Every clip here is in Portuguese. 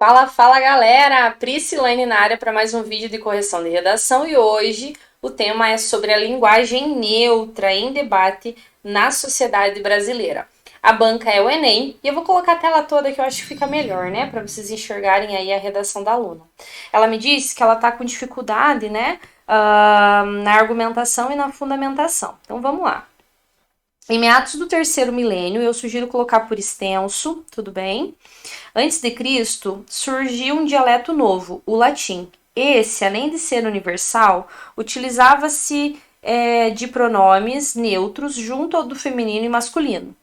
Fala, fala galera! Priscilane na área para mais um vídeo de correção de redação e hoje o tema é sobre a linguagem neutra em debate na sociedade brasileira. A banca é o Enem e eu vou colocar a tela toda que eu acho que fica melhor, né? Para vocês enxergarem aí a redação da aluna. Ela me disse que ela tá com dificuldade, né? Na argumentação e na fundamentação. Então vamos lá. Em meados do terceiro milênio, eu sugiro colocar por extenso, tudo bem? Antes de Cristo, surgiu um dialeto novo, o latim. Esse, além de ser universal, utilizava-se de pronomes neutros junto ao do feminino e masculino.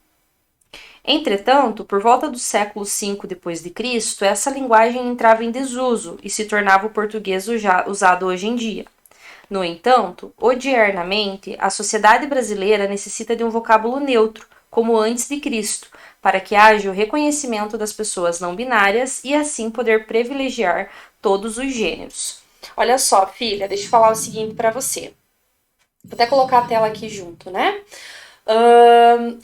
Entretanto, por volta do século V depois de Cristo, essa linguagem entrava em desuso e se tornava o português usado hoje em dia. No entanto, odiernamente, a sociedade brasileira necessita de um vocábulo neutro, como antes de Cristo, para que haja o reconhecimento das pessoas não binárias e assim poder privilegiar todos os gêneros. Olha só, filha, deixa eu falar o seguinte para você. Vou até colocar a tela aqui junto, né?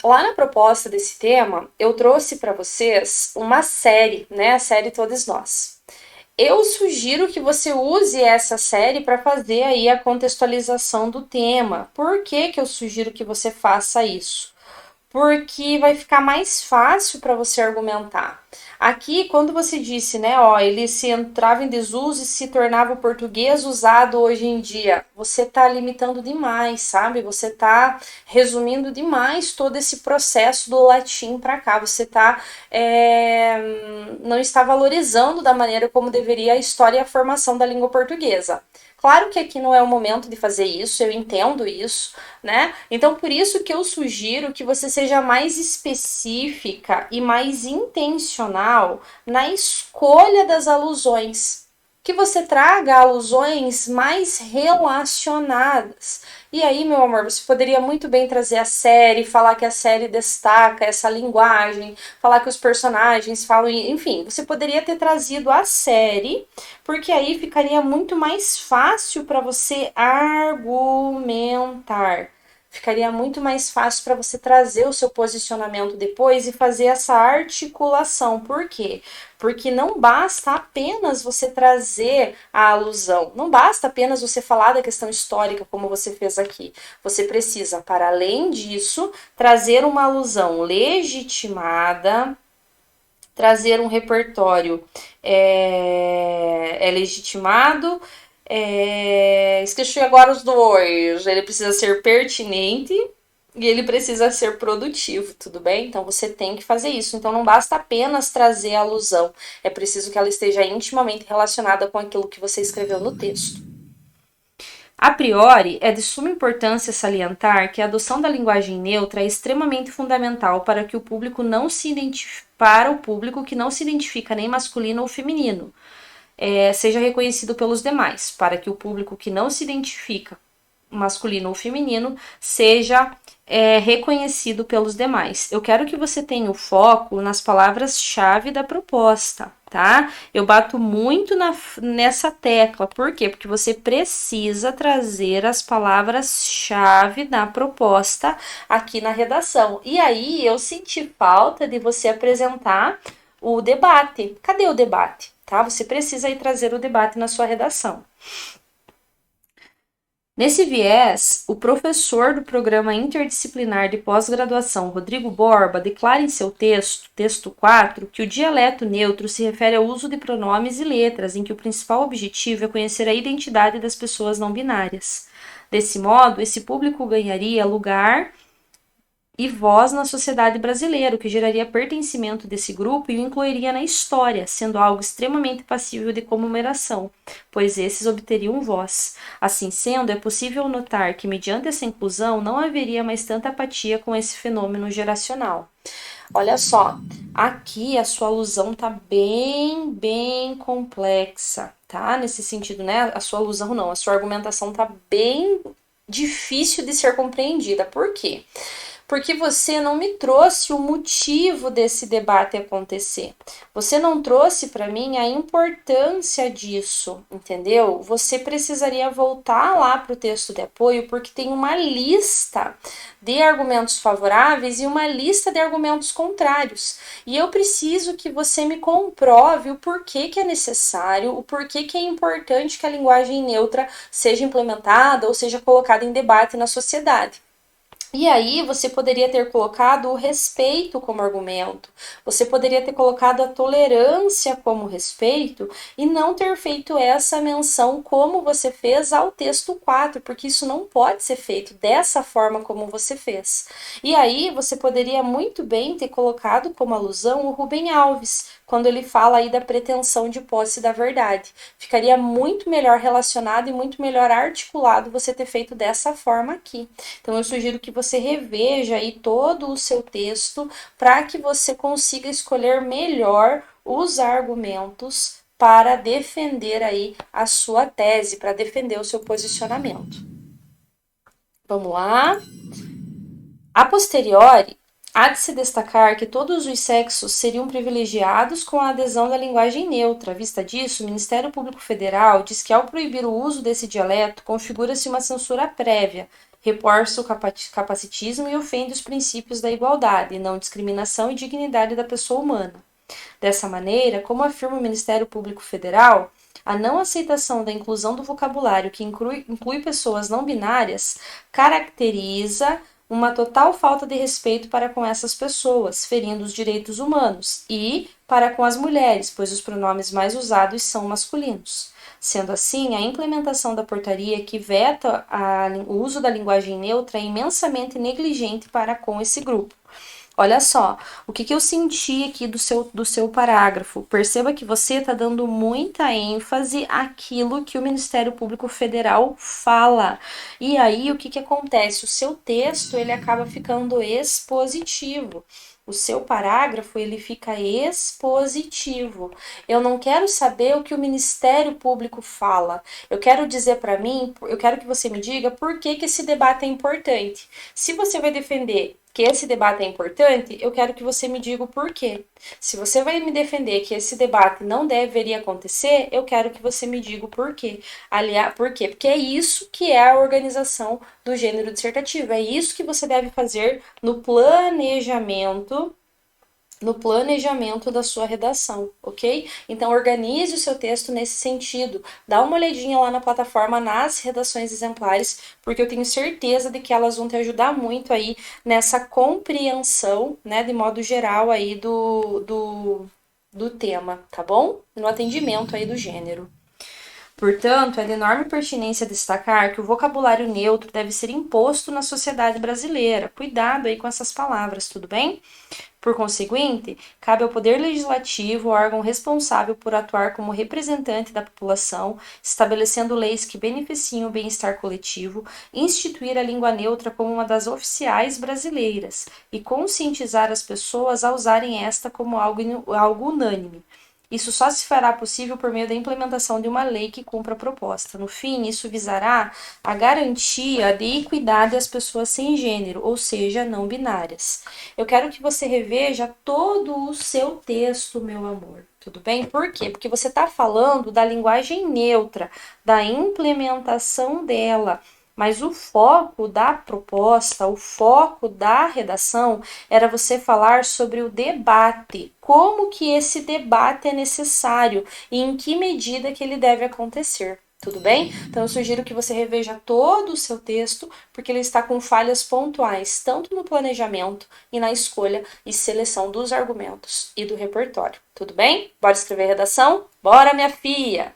Lá na proposta desse tema, eu trouxe para vocês uma série, né? A série Todos Nós. Eu sugiro que você use essa série para fazer aí a contextualização do tema. Por que que eu sugiro que você faça isso? Porque vai ficar mais fácil para você argumentar. Aqui, quando você disse, né, ele se entrava em desuso e se tornava o português usado hoje em dia, você está limitando demais, sabe? Você está resumindo demais todo esse processo do latim para cá. Você não está valorizando da maneira como deveria a história e a formação da língua portuguesa. Claro que aqui não é o momento de fazer isso, eu entendo isso, né? Então, por isso que eu sugiro que você seja mais específica e mais intencional na escolha das alusões. Que você traga alusões mais relacionadas. E aí, meu amor, você poderia muito bem trazer a série, falar que a série destaca essa linguagem, falar que os personagens falam, enfim, você poderia ter trazido a série, porque aí ficaria muito mais fácil para você argumentar. Ficaria muito mais fácil para você trazer o seu posicionamento depois e fazer essa articulação. Por quê? Porque não basta apenas você trazer a alusão, não basta apenas você falar da questão histórica como você fez aqui. Você precisa, para além disso, trazer uma alusão legitimada, trazer um repertório legitimado. Esqueci agora os dois. Ele precisa ser pertinente e ele precisa ser produtivo, tudo bem? Então você tem que fazer isso. Então não basta apenas trazer a alusão, é preciso que ela esteja intimamente relacionada com aquilo que você escreveu no texto. A priori, é de suma importância salientar que a adoção da linguagem neutra é extremamente fundamental para que o público não se identifique, para o público que não se identifica nem masculino ou feminino, seja reconhecido pelos demais, para que o público que não se identifica masculino ou feminino seja reconhecido pelos demais. Eu quero que você tenha o foco nas palavras-chave da proposta, tá? Eu bato muito nessa tecla. Por quê? Porque você precisa trazer as palavras-chave da proposta aqui na redação. E aí eu senti falta de você apresentar o debate. Cadê o debate? Tá? Você precisa aí trazer o debate na sua redação. Nesse viés, o professor do Programa Interdisciplinar de Pós-Graduação, Rodrigo Borba, declara em seu texto 4, que o dialeto neutro se refere ao uso de pronomes e letras, em que o principal objetivo é conhecer a identidade das pessoas não binárias. Desse modo, esse público ganharia lugar e voz na sociedade brasileira, o que geraria pertencimento desse grupo e o incluiria na história, sendo algo extremamente passível de comemoração, pois esses obteriam voz. Assim sendo, é possível notar que, mediante essa inclusão, não haveria mais tanta apatia com esse fenômeno geracional. Olha só, aqui a sua alusão tá bem complexa, tá? Nesse sentido, né? A sua alusão não, a sua argumentação tá bem difícil de ser compreendida. Por quê? Porque você não me trouxe o motivo desse debate acontecer. Você não trouxe para mim a importância disso, entendeu? Você precisaria voltar lá para o texto de apoio, porque tem uma lista de argumentos favoráveis e uma lista de argumentos contrários. E eu preciso que você me comprove o porquê que é necessário, o porquê que é importante que a linguagem neutra seja implementada ou seja colocada em debate na sociedade. E aí você poderia ter colocado o respeito como argumento, você poderia ter colocado a tolerância como respeito e não ter feito essa menção como você fez ao texto 4, porque isso não pode ser feito dessa forma como você fez. E aí você poderia muito bem ter colocado como alusão o Rubem Alves, quando ele fala aí da pretensão de posse da verdade. Ficaria muito melhor relacionado e muito melhor articulado você ter feito dessa forma aqui. Então eu sugiro que você reveja aí todo o seu texto para que você consiga escolher melhor os argumentos para defender aí a sua tese, para defender o seu posicionamento. Vamos lá. A posteriori, há de se destacar que todos os sexos seriam privilegiados com a adesão da linguagem neutra. À vista disso, o Ministério Público Federal diz que, ao proibir o uso desse dialeto, configura-se uma censura prévia, reforça o capacitismo e ofende os princípios da igualdade, não discriminação e dignidade da pessoa humana. Dessa maneira, como afirma o Ministério Público Federal, a não aceitação da inclusão do vocabulário que inclui pessoas não binárias caracteriza uma total falta de respeito para com essas pessoas, ferindo os direitos humanos, e para com as mulheres, pois os pronomes mais usados são masculinos. Sendo assim, a implementação da portaria que veta o uso da linguagem neutra é imensamente negligente para com esse grupo. Olha só, o que eu senti aqui do seu parágrafo. Perceba que você está dando muita ênfase àquilo que o Ministério Público Federal fala. E aí, o que acontece? O seu texto, ele acaba ficando expositivo. O seu parágrafo, ele fica expositivo. Eu não quero saber o que o Ministério Público fala. Eu quero dizer para mim, eu quero que você me diga por que esse debate é importante. Se você vai defender que esse debate é importante, eu quero que você me diga o porquê. Se você vai me defender que esse debate não deveria acontecer, eu quero que você me diga o porquê. Aliás, por quê? Porque é isso que é a organização do gênero dissertativo. É isso que você deve fazer no planejamento da sua redação, ok? Então, organize o seu texto nesse sentido. Dá uma olhadinha lá na plataforma nas redações exemplares, porque eu tenho certeza de que elas vão te ajudar muito aí nessa compreensão, né, de modo geral aí do tema, tá bom? No atendimento aí do gênero. Portanto, é de enorme pertinência destacar que o vocabulário neutro deve ser imposto na sociedade brasileira. Cuidado aí com essas palavras, tudo bem? Por conseguinte, cabe ao Poder Legislativo, órgão responsável por atuar como representante da população, estabelecendo leis que beneficiem o bem-estar coletivo, instituir a língua neutra como uma das oficiais brasileiras e conscientizar as pessoas a usarem esta como algo unânime. Isso só se fará possível por meio da implementação de uma lei que cumpra a proposta. No fim, isso visará a garantia de equidade às pessoas sem gênero, ou seja, não binárias. Eu quero que você reveja todo o seu texto, meu amor. Tudo bem? Por quê? Porque você está falando da linguagem neutra, da implementação dela. Mas o foco da proposta, o foco da redação era você falar sobre o debate, como que esse debate é necessário e em que medida que ele deve acontecer. Tudo bem? Então eu sugiro que você reveja todo o seu texto, porque ele está com falhas pontuais, tanto no planejamento e na escolha e seleção dos argumentos e do repertório. Tudo bem? Bora escrever a redação? Bora, minha filha!